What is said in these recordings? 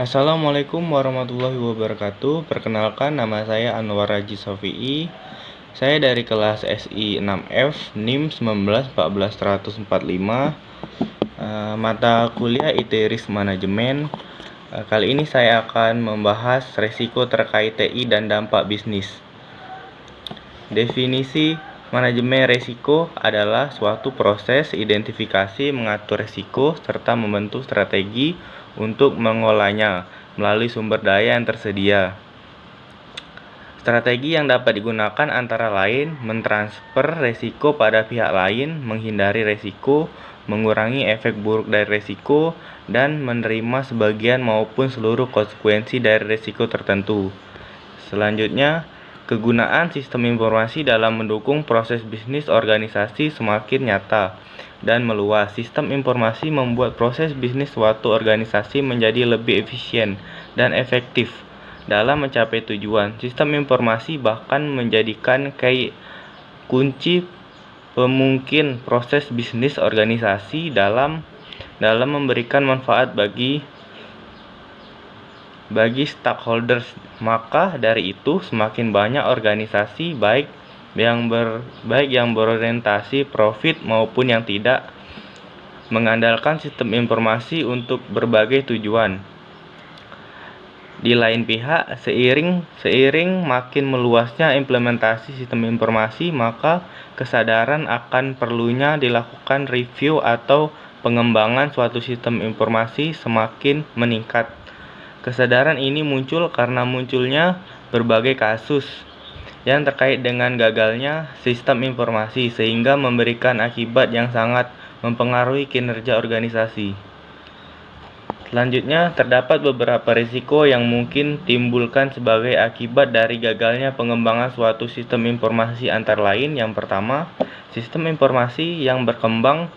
Assalamualaikum warahmatullahi wabarakatuh. Perkenalkan, nama saya Anwar Raji Sofi'i. Saya dari kelas SI 6F NIM 1914-145, mata kuliah IT Risk Management. Kali ini saya akan membahas resiko terkait TI dan dampak bisnis. Definisi manajemen resiko adalah suatu proses identifikasi, mengatur resiko, serta membentuk strategi untuk mengolahnya melalui sumber daya yang tersedia. Strategi yang dapat digunakan antara lain mentransfer resiko pada pihak lain, menghindari resiko, mengurangi efek buruk dari resiko, dan menerima sebagian maupun seluruh konsekuensi dari resiko tertentu. Selanjutnya, kegunaan sistem informasi dalam mendukung proses bisnis organisasi semakin nyata dan meluas. Sistem informasi membuat proses bisnis suatu organisasi menjadi lebih efisien dan efektif dalam mencapai tujuan. Sistem informasi bahkan menjadikan kunci pemungkin proses bisnis organisasi dalam memberikan manfaat bagi stakeholders. Maka dari itu, semakin banyak organisasi baik yang berorientasi profit maupun yang tidak mengandalkan sistem informasi untuk berbagai tujuan. Di lain pihak, seiring makin meluasnya implementasi sistem informasi, maka kesadaran akan perlunya dilakukan review atau pengembangan suatu sistem informasi semakin meningkat. Kesadaran ini muncul karena munculnya berbagai kasus yang terkait dengan gagalnya sistem informasi, sehingga memberikan akibat yang sangat mempengaruhi kinerja organisasi. Selanjutnya, terdapat beberapa risiko yang mungkin timbulkan sebagai akibat dari gagalnya pengembangan suatu sistem informasi, antara lain: yang pertama, sistem informasi yang berkembang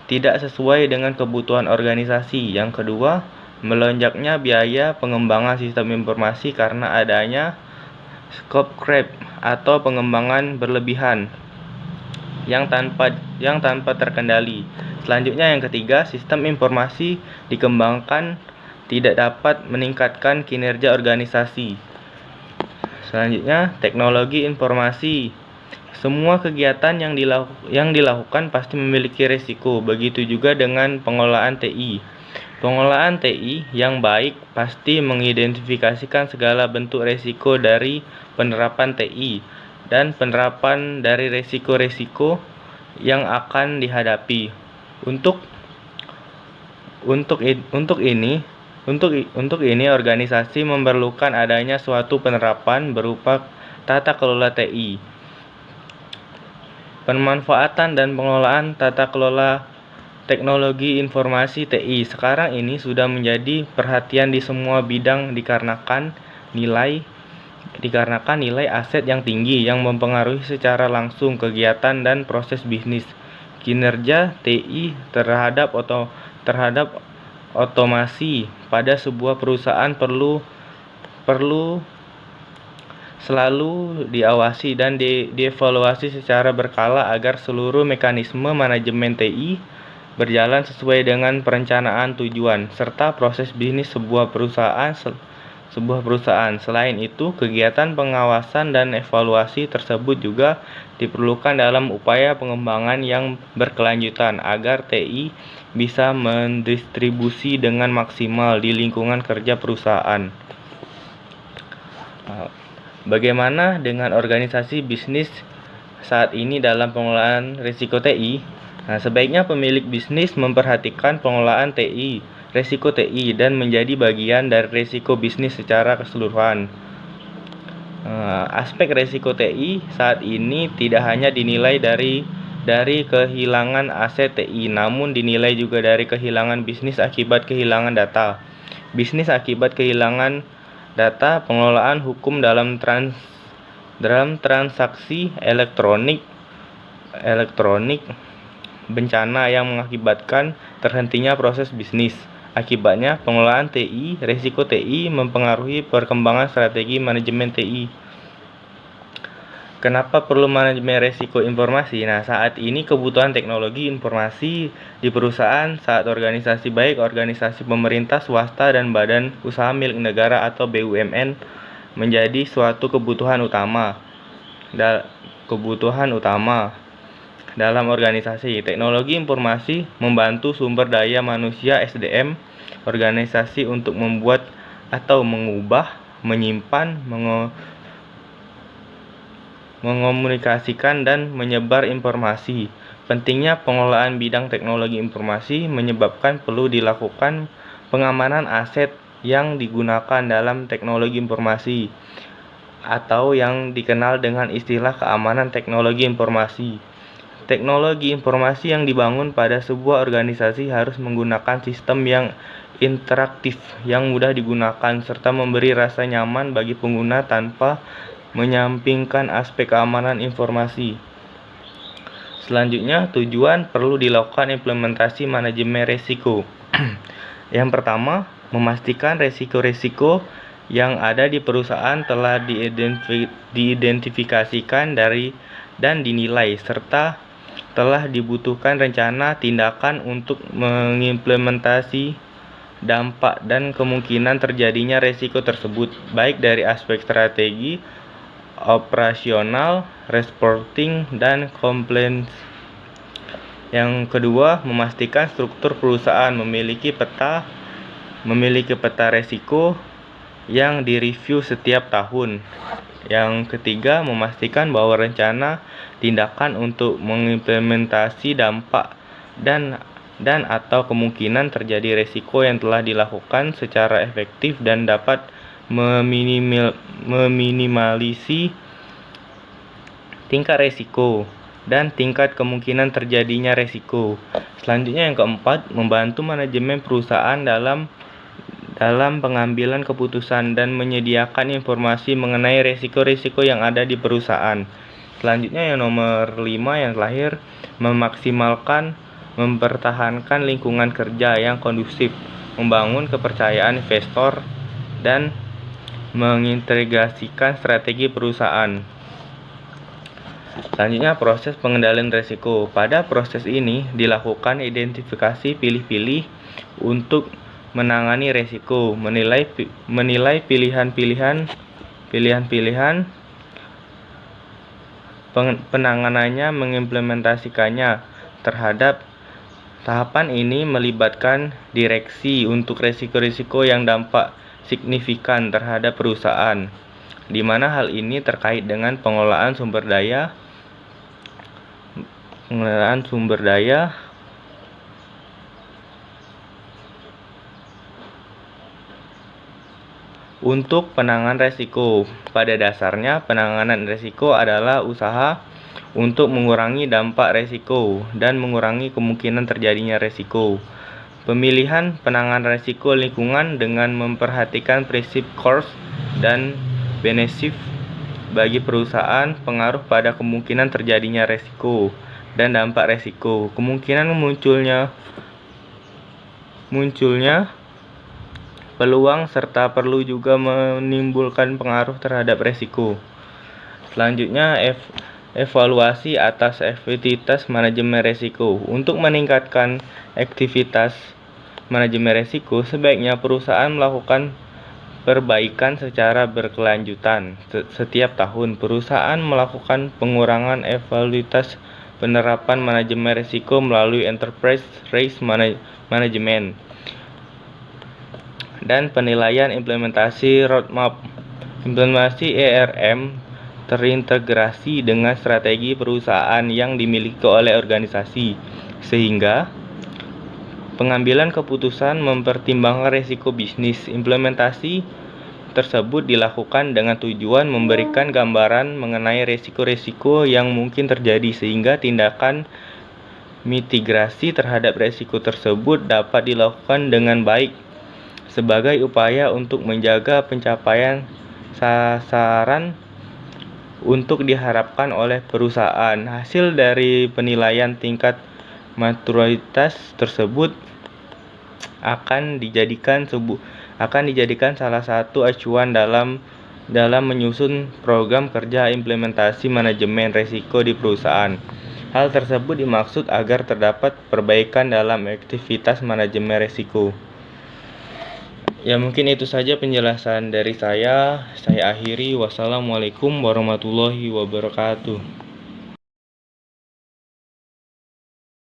tidak sesuai dengan kebutuhan organisasi. Yang kedua, melonjaknya biaya pengembangan sistem informasi karena adanya scope creep atau pengembangan berlebihan yang tanpa terkendali. Selanjutnya, yang ketiga, sistem informasi dikembangkan tidak dapat meningkatkan kinerja organisasi. Selanjutnya, teknologi informasi. Semua kegiatan yang dilakukan pasti memiliki risiko. Begitu juga dengan pengelolaan TI. Pengelolaan TI yang baik pasti mengidentifikasikan segala bentuk risiko dari penerapan TI dan penerapan dari risiko-risiko yang akan dihadapi. Untuk ini organisasi memerlukan adanya suatu penerapan berupa tata kelola TI. Pemanfaatan dan pengelolaan tata kelola teknologi informasi TI sekarang ini sudah menjadi perhatian di semua bidang dikarenakan nilai aset yang tinggi yang mempengaruhi secara langsung kegiatan dan proses bisnis. Kinerja TI terhadap otomasi pada sebuah perusahaan perlu selalu diawasi dan dievaluasi secara berkala agar seluruh mekanisme manajemen TI berjalan sesuai dengan perencanaan tujuan serta proses bisnis sebuah perusahaan. Selain itu, kegiatan pengawasan dan evaluasi tersebut juga diperlukan dalam upaya pengembangan yang berkelanjutan agar TI bisa mendistribusi dengan maksimal di lingkungan kerja perusahaan. Bagaimana dengan organisasi bisnis saat ini dalam pengelolaan risiko TI? Sebaiknya pemilik bisnis memperhatikan pengelolaan risiko TI dan menjadi bagian dari risiko bisnis secara keseluruhan. Aspek risiko TI saat ini tidak hanya dinilai dari kehilangan aset TI, namun dinilai juga dari kehilangan bisnis akibat kehilangan data. Bisnis akibat kehilangan data, pengelolaan hukum dalam transaksi elektronik, bencana yang mengakibatkan terhentinya proses bisnis. Akibatnya, pengelolaan TI, risiko TI mempengaruhi perkembangan strategi manajemen TI. Kenapa perlu manajemen resiko informasi? Nah, saat ini kebutuhan teknologi informasi di perusahaan saat organisasi baik organisasi pemerintah, swasta, dan badan usaha milik negara atau BUMN menjadi suatu kebutuhan utama. Dalam organisasi. Teknologi informasi membantu sumber daya manusia (SDM) organisasi untuk membuat atau mengubah, menyimpan, mengomunikasikan, dan menyebar informasi. Pentingnya pengelolaan bidang teknologi informasi menyebabkan perlu dilakukan pengamanan aset yang digunakan dalam teknologi informasi, atau yang dikenal dengan istilah keamanan teknologi informasi. Teknologi informasi yang dibangun pada sebuah organisasi harus menggunakan sistem yang interaktif, yang mudah digunakan, serta memberi rasa nyaman bagi pengguna tanpa menyampingkan aspek keamanan informasi. Selanjutnya, tujuan perlu dilakukan implementasi manajemen risiko. Yang pertama, memastikan risiko-risiko yang ada di perusahaan telah diidentifikasikan dan dinilai, serta telah dibutuhkan rencana tindakan untuk mengimplementasi dampak dan kemungkinan terjadinya risiko tersebut, baik dari aspek strategi, operasional, reporting, dan compliance. Yang kedua, memastikan struktur perusahaan memiliki peta risiko yang direview setiap tahun. Yang ketiga, memastikan bahwa rencana tindakan untuk mengimplementasi dampak dan atau kemungkinan terjadi risiko yang telah dilakukan secara efektif dan dapat meminimalisi tingkat risiko dan tingkat kemungkinan terjadinya risiko. Selanjutnya, yang keempat, membantu manajemen perusahaan dalam pengambilan keputusan dan menyediakan informasi mengenai risiko-risiko yang ada di perusahaan. Selanjutnya, yang nomor 5 yang terakhir, mempertahankan lingkungan kerja yang kondusif, membangun kepercayaan investor, dan mengintegrasikan strategi perusahaan. Selanjutnya, proses pengendalian risiko. Pada proses ini dilakukan identifikasi pilih-pilih untuk menangani risiko, menilai pilihan-pilihan penanganannya, mengimplementasikannya. Terhadap tahapan ini melibatkan direksi untuk risiko-risiko yang dampak signifikan terhadap perusahaan, di mana hal ini terkait dengan pengelolaan sumber daya untuk penanganan risiko. Pada dasarnya, penanganan risiko adalah usaha untuk mengurangi dampak risiko dan mengurangi kemungkinan terjadinya risiko. Pemilihan penanganan risiko lingkungan dengan memperhatikan prinsip cost dan benefit bagi perusahaan, pengaruh pada kemungkinan terjadinya risiko dan dampak risiko, kemungkinan munculnya peluang, serta perlu juga menimbulkan pengaruh terhadap risiko. Selanjutnya, evaluasi atas efektivitas manajemen risiko. Untuk meningkatkan aktivitas manajemen risiko, sebaiknya perusahaan melakukan perbaikan secara berkelanjutan. Setiap tahun, perusahaan melakukan pengurangan evaluasi penerapan manajemen risiko melalui enterprise risk management dan penilaian implementasi roadmap. Implementasi ERM terintegrasi dengan strategi perusahaan yang dimiliki oleh organisasi, sehingga pengambilan keputusan mempertimbangkan risiko bisnis. Implementasi tersebut dilakukan dengan tujuan memberikan gambaran mengenai risiko-risiko yang mungkin terjadi, sehingga tindakan mitigasi terhadap risiko tersebut dapat dilakukan dengan baik sebagai upaya untuk menjaga pencapaian sasaran untuk diharapkan oleh perusahaan. Hasil dari penilaian tingkat maturitas tersebut akan dijadikan salah satu acuan dalam dalam menyusun program kerja implementasi manajemen risiko di perusahaan. Hal tersebut dimaksud agar terdapat perbaikan dalam aktivitas manajemen risiko. Ya, mungkin itu saja penjelasan dari saya. Saya akhiri. Wassalamualaikum warahmatullahi wabarakatuh.